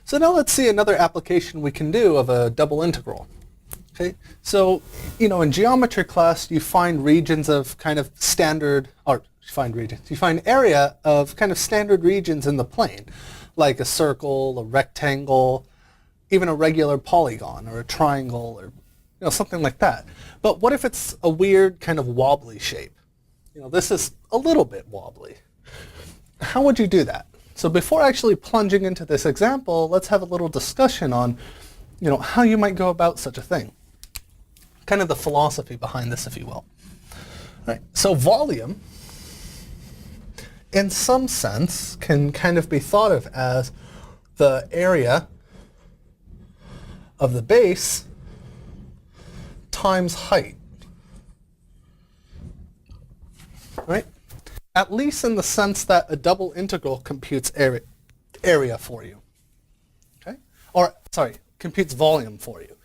So now let's see another application we can do of a double integral. Okay, so in geometry class you find regions of kind of standard, or you find area of kind of standard regions in the plane, like a circle, a rectangle, even a regular polygon or a triangle or something like that. But what if it's a weird kind of wobbly shape? This is a little bit wobbly. How would you do that? So before actually plunging into this example, let's have a little discussion on how you might go about such a thing. Kind of the philosophy behind this, if you will. Right. So volume, in some sense, can kind of be thought of as the area of the base times height. Right? At least in the sense that a double integral computes area for you. Okay? Or, sorry, computes volume for you.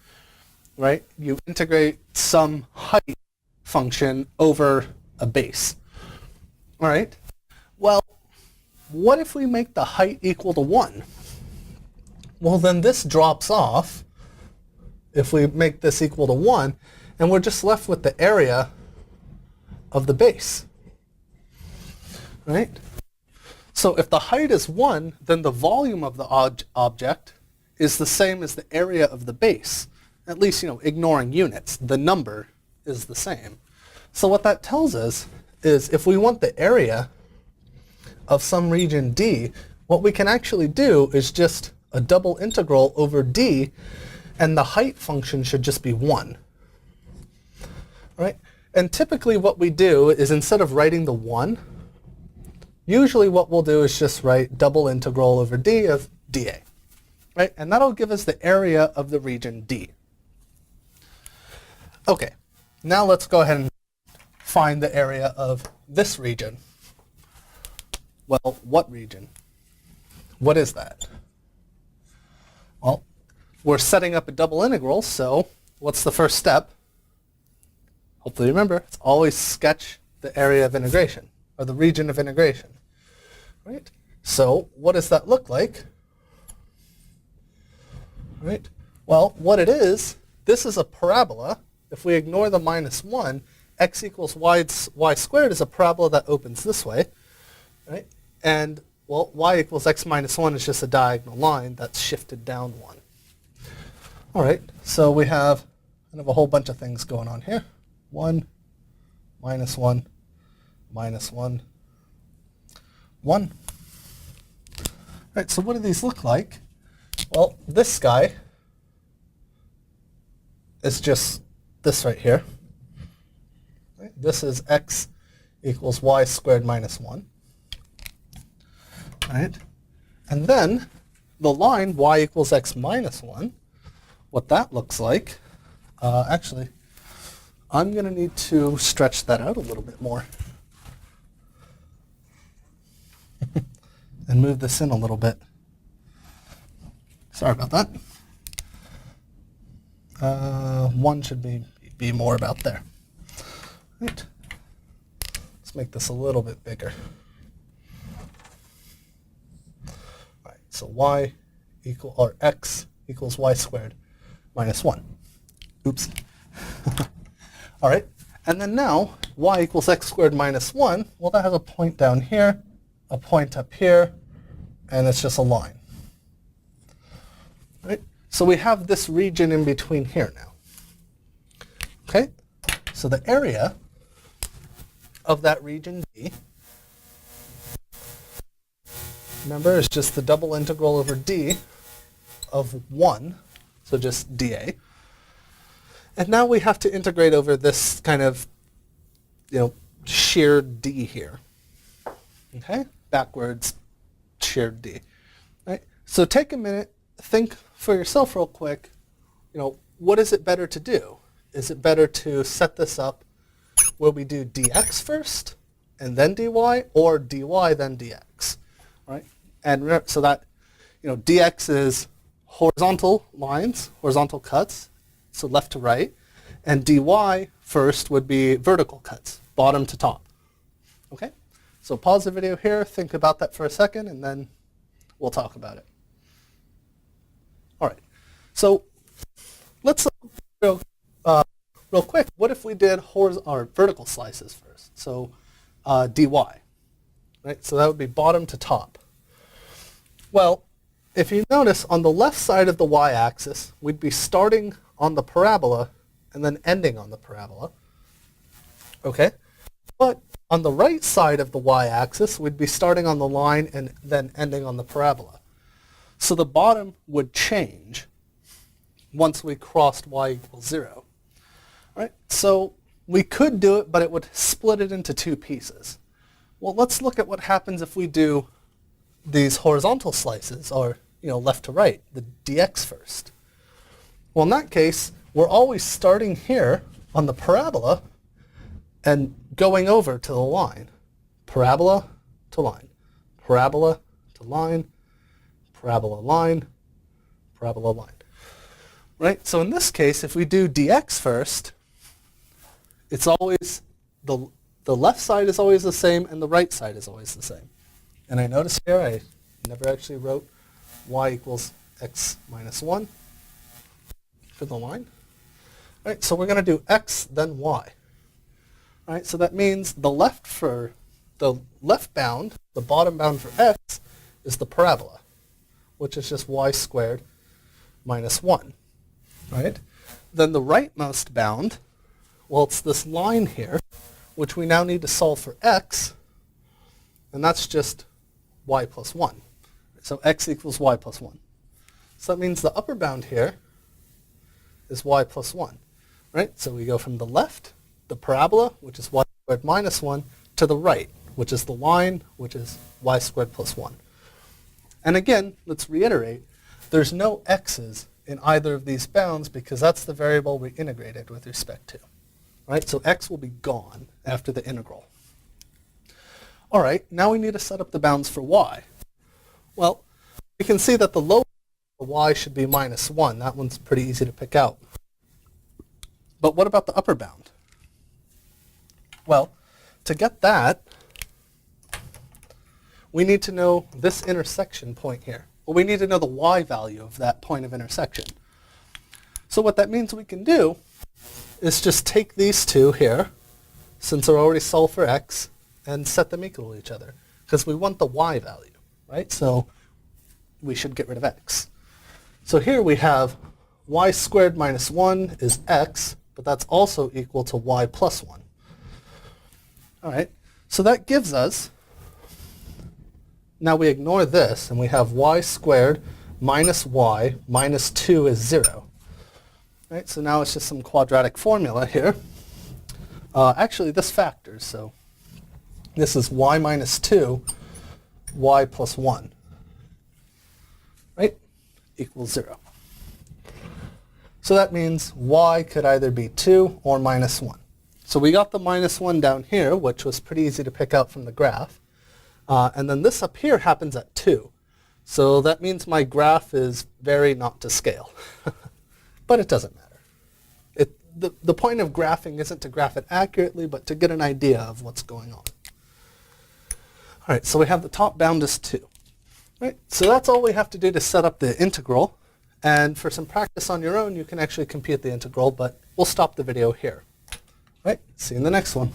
Right? You integrate some height function over a base. All right? Well, what if we make the height equal to 1? Well, then this drops off if we make this equal to 1, and we're just left with the area of the base. Right? So if the height is 1, then the volume of the object is the same as the area of the base. At least, ignoring units. The number is the same. So what that tells us is if we want the area of some region D, what we can actually do is just a double integral over D, and the height function should just be 1. Right? And typically what we do is instead of writing the 1, usually what we'll do is just write double integral over D of dA. Right? And that'll give us the area of the region D. Okay, now let's go ahead and find the area of this region. Well, what region? What is that? Well, we're setting up a double integral, so what's the first step? Hopefully you remember, it's always sketch the area of integration, or the region of integration. Right? So what does that look like? Right? Well, what it is, this is a parabola. If we ignore the minus 1, x equals y squared is a parabola that opens this way. Right? And, well, y equals x minus 1 is just a diagonal line that's shifted down 1. All right, so we have kind of a whole bunch of things going on here. 1, minus 1, minus 1, 1. All right, so what do these look like? Well, this guy is just this right here. Right? This is x equals y squared minus 1. All right? And then the line y equals x minus 1, what that looks like, actually, I'm going to need to stretch that out a little bit more and move this in a little bit. Sorry about that. 1 should be more about there. Right. Let's make this a little bit bigger. All right, so x equals y squared minus 1. Oops. All right, and then now y equals x squared minus 1, well, that has a point down here, a point up here, and it's just a line. Right? So we have this region in between here now. Okay, so the area of that region D, remember, is just the double integral over D of 1, so just dA. And now we have to integrate over this kind of, shared D here. Okay, backwards shared D. Right? So take a minute, think for yourself real quick, what is it better to do? Is it better to set this up where we do dx first and then dy, or dy then dx, right? And remember, so that, dx is horizontal lines, horizontal cuts, so left to right, and dy first would be vertical cuts, bottom to top. Okay? So pause the video here, think about that for a second, and then we'll talk about it. So let's real quick, what if we did horizontal or vertical slices first? So dy, right? So that would be bottom to top. Well, if you notice, on the left side of the y-axis, we'd be starting on the parabola and then ending on the parabola. Okay? But on the right side of the y-axis, we'd be starting on the line and then ending on the parabola. So the bottom would change once we crossed y equals 0. All right? So we could do it, but it would split it into two pieces. Well, let's look at what happens if we do these horizontal slices, or left to right, the dx first. Well, in that case, we're always starting here on the parabola and going over to the line. Parabola to line. Parabola to line. Parabola line. Parabola line. Right? So in this case, if we do dx first, it's always the left side is always the same and the right side is always the same. And I notice here I never actually wrote y equals x minus 1 for the line. All right, so we're going to do x, then y. All right, so that means the left bound, the bottom bound for x, is the parabola, which is just y squared minus 1. Right? Then the rightmost bound, well, it's this line here, which we now need to solve for x, and that's just y plus 1. So x equals y plus 1. So that means the upper bound here is y plus 1. Right? So we go from the left, the parabola, which is y squared minus 1, to the right, which is the line, which is y squared plus 1. And again, let's reiterate, there's no x's in either of these bounds because that's the variable we integrated with respect to. Right? So x will be gone after the integral. All right, now we need to set up the bounds for y. Well, we can see that the lower y should be minus 1. That one's pretty easy to pick out. But what about the upper bound? Well, to get that, we need to know this intersection point here. Well, we need to know the y value of that point of intersection. So what that means we can do is just take these two here, since they're already solved for x, and set them equal to each other, because we want the y value, right? So we should get rid of x. So here we have y squared minus 1 is x, but that's also equal to y plus 1. All right, so that gives us, now we ignore this, and we have y squared minus y minus 2 is 0. Right, so now it's just some quadratic formula here. Actually, this factors, so this is y minus 2, y plus 1, right, equals 0. So that means y could either be 2 or minus 1. So we got the minus 1 down here, which was pretty easy to pick out from the graph. And then this up here happens at 2. So that means my graph is very not to scale. But it doesn't matter. The point of graphing isn't to graph it accurately, but to get an idea of what's going on. All right, so we have the top bound is 2. Right, so that's all we have to do to set up the integral. And for some practice on your own, you can actually compute the integral, but we'll stop the video here. All right, see you in the next one.